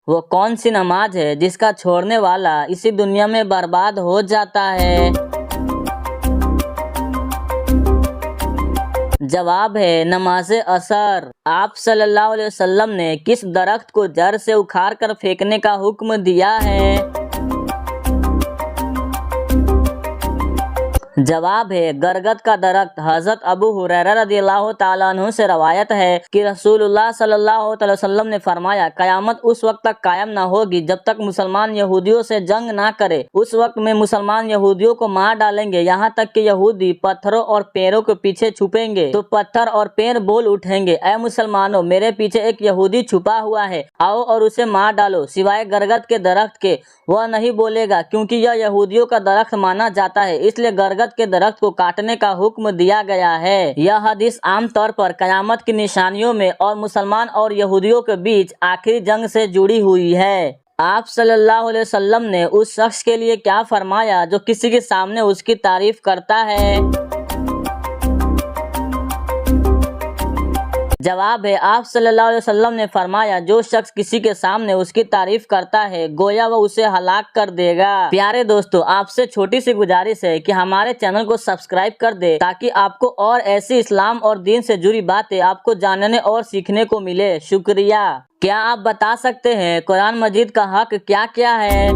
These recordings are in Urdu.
وہ کون سی نماز ہے جس کا چھوڑنے والا اسی دنیا میں برباد ہو جاتا ہے؟ جواب ہے نماز عصر۔ آپ صلی اللہ علیہ وسلم نے کس درخت کو جڑ سے اکھاڑ کر پھینکنے کا حکم دیا ہے؟ جواب ہے گرگد کا درخت۔ حضرت ابو ہریرہ رضی اللہ تعالیٰ عنہ سے روایت ہے کہ رسول اللہ صلی اللہ علیہ وسلم نے فرمایا، قیامت اس وقت تک قائم نہ ہوگی جب تک مسلمان یہودیوں سے جنگ نہ کرے۔ اس وقت میں مسلمان یہودیوں کو مار ڈالیں گے، یہاں تک کہ یہودی پتھروں اور پیڑوں کے پیچھے چھپیں گے تو پتھر اور پیڑ بول اٹھیں گے، اے مسلمانوں، میرے پیچھے ایک یہودی چھپا ہوا ہے، آؤ اور اسے مار ڈالو، سوائے گرگد کے درخت کے۔ وہ نہیں بولے گا کیونکہ یہ یہودیوں کا درخت مانا جاتا ہے، اس لیے گرگد کے درخت کو کاٹنے کا حکم دیا گیا ہے۔ یہ حدیث عام طور پر قیامت کی نشانیوں میں اور مسلمان اور یہودیوں کے بیچ آخری جنگ سے جڑی ہوئی ہے۔ آپ صلی اللہ علیہ وسلم نے اس شخص کے لیے کیا فرمایا جو کسی کے سامنے اس کی تعریف کرتا ہے؟ جواب ہے آپ صلی اللہ علیہ وسلم نے فرمایا، جو شخص کسی کے سامنے اس کی تعریف کرتا ہے گویا وہ اسے ہلاک کر دے گا۔ پیارے دوستو، آپ سے چھوٹی سی گزارش ہے کہ ہمارے چینل کو سبسکرائب کر دے تاکہ آپ کو اور ایسی اسلام اور دین سے جڑی باتیں آپ کو جاننے اور سیکھنے کو ملے۔ شکریہ۔ کیا آپ بتا سکتے ہیں قرآن مجید کا حق کیا کیا ہے؟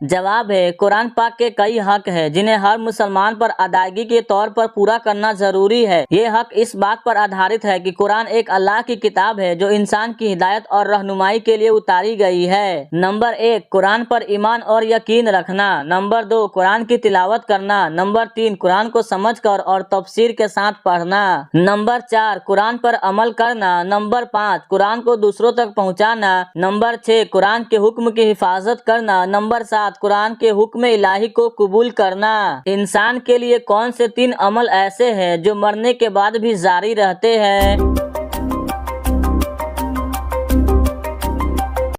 جواب ہے قرآن پاک کے کئی حق ہیں جنہیں ہر مسلمان پر ادائیگی کے طور پر پورا کرنا ضروری ہے۔ یہ حق اس بات پر آدھارت ہے کہ قرآن ایک اللہ کی کتاب ہے جو انسان کی ہدایت اور رہنمائی کے لیے اتاری گئی ہے۔ نمبر 1، قرآن پر ایمان اور یقین رکھنا۔ نمبر 2، قرآن کی تلاوت کرنا۔ نمبر 3، قرآن کو سمجھ کر اور تفسیر کے ساتھ پڑھنا۔ نمبر 4، قرآن پر عمل کرنا۔ نمبر 5، قرآن کو دوسروں تک پہنچانا۔ نمبر 6، قرآن کے حکم کی حفاظت کرنا۔ نمبر 7، قرآن کے حکم الہی کو قبول کرنا۔ انسان کے لیے کون سے 3 عمل ایسے ہیں جو مرنے کے بعد بھی جاری رہتے ہیں؟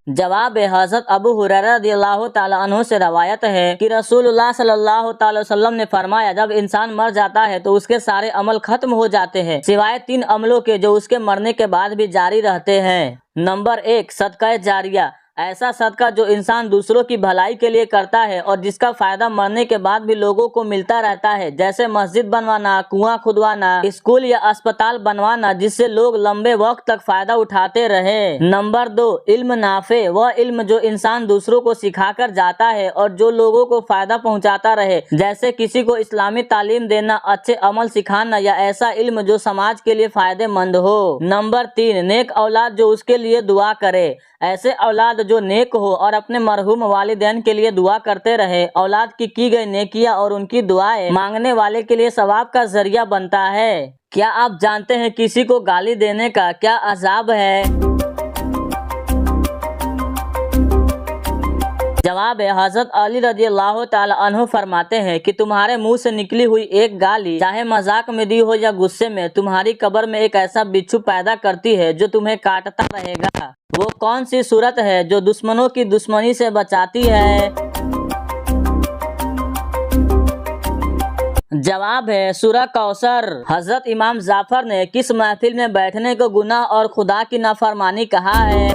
جواب ہے حضرت ابو ہریرہ رضی اللہ تعالیٰ عنہ سے روایت ہے کہ رسول اللہ صلی اللہ تعالی وسلم نے فرمایا، جب انسان مر جاتا ہے تو اس کے سارے عمل ختم ہو جاتے ہیں سوائے 3 عملوں کے جو اس کے مرنے کے بعد بھی جاری رہتے ہیں۔ نمبر 1، صدقہ جاریہ۔ ایسا صدقہ جو انسان دوسروں کی بھلائی کے لیے کرتا ہے اور جس کا فائدہ مرنے کے بعد بھی لوگوں کو ملتا رہتا ہے، جیسے مسجد بنوانا، کنواں کھدوانا، اسکول یا اسپتال بنوانا جس سے لوگ لمبے وقت تک فائدہ اٹھاتے رہے۔ نمبر 2، علم نافع۔ وہ علم جو انسان دوسروں کو سکھا کر جاتا ہے اور جو لوگوں کو فائدہ پہنچاتا رہے، جیسے کسی کو اسلامی تعلیم دینا، اچھے عمل سکھانا یا ایسا علم جو سماج کے لیے فائدہ مند ہو۔ نمبر 3، نیک اولاد جو اس کے لیے دعا کرے۔ ایسے اولاد جو نیک ہو اور اپنے مرحوم والدین کے لیے دعا کرتے رہے۔ اولاد کی گئی نیکیاں اور ان کی دعائیں مانگنے والے کے لیے ثواب کا ذریعہ بنتا ہے۔ کیا آپ جانتے ہیں کسی کو گالی دینے کا کیا عذاب ہے؟ جواب ہے حضرت علی رضی اللہ تعالی عنہ فرماتے ہیں کہ تمہارے منہ سے نکلی ہوئی ایک گالی چاہے مذاق میں دی ہو یا غصے میں، تمہاری قبر میں ایک ایسا بچھو پیدا کرتی ہے جو تمہیں کاٹتا رہے گا۔ وہ کون سی صورت ہے جو دشمنوں کی دشمنی سے بچاتی ہے؟ جواب ہے سورہ کوثر۔ حضرت امام جعفر نے کس محفل میں بیٹھنے کو گناہ اور خدا کی نافرمانی کہا ہے؟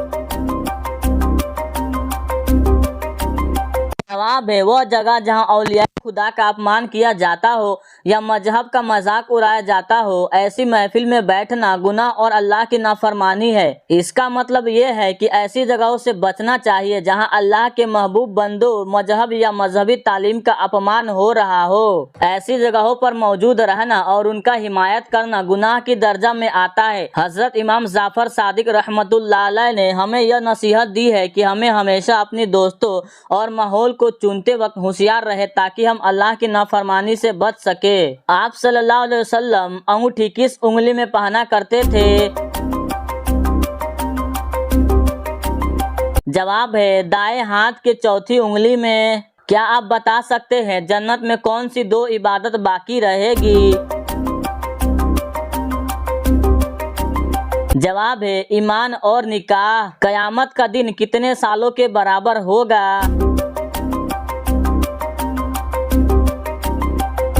جواب ہے وہ جگہ جہاں اولیاء خدا کا اپمان کیا جاتا ہو یا مذہب کا مذاق اڑایا جاتا ہو، ایسی محفل میں بیٹھنا گناہ اور اللہ کی نافرمانی ہے۔ اس کا مطلب یہ ہے کہ ایسی جگہوں سے بچنا چاہیے جہاں اللہ کے محبوب بندوں، مذہب یا مذہبی تعلیم کا اپمان ہو رہا ہو۔ ایسی جگہوں پر موجود رہنا اور ان کا حمایت کرنا گناہ کی درجہ میں آتا ہے۔ حضرت امام جعفر صادق رحمۃ اللہ علیہ نے ہمیں یہ نصیحت دی ہے کہ ہمیں ہمیشہ اپنی دوستوں اور ماحول کو چنتے وقت ہوشیار رہے تاکہ ہم اللہ کی نافرمانی سے بچ سکے۔ آپ صلی اللہ علیہ وسلم انگوٹھی کس انگلی میں پہنا کرتے تھے؟ جواب ہے دائیں ہاتھ کے چوتھی انگلی میں۔ کیا آپ بتا سکتے ہیں جنت میں کون سی 2 عبادت باقی رہے گی؟ جواب ہے ایمان اور نکاح۔ قیامت کا دن کتنے سالوں کے برابر ہوگا؟